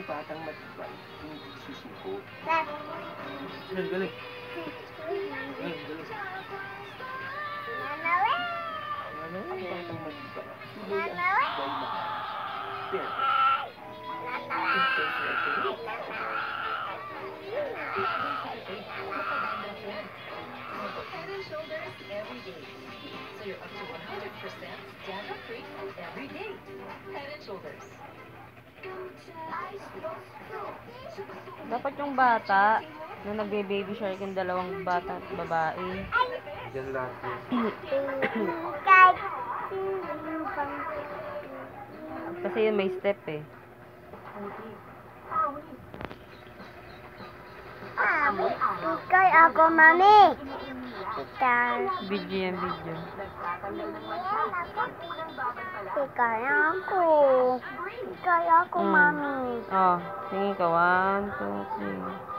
batang matibay, hindi susuko. Galing, galing. Galing, galing. Ano yung batang matibay? Tuloy ang tibay mahal. Perfect. Head and shoulders every day. So you're up to 100% dandruff-free every day. Head and shoulders. Dapat yung bata na nagbe-baby shark yung dalawang bata at babae. Diyan lahat yun. Kasi yun may step eh. Ikay ako, mami. Ikay. Video yan, video. Ikay ako. Ikay ako, mami. Oh, tingin ka. 1, 2, 3.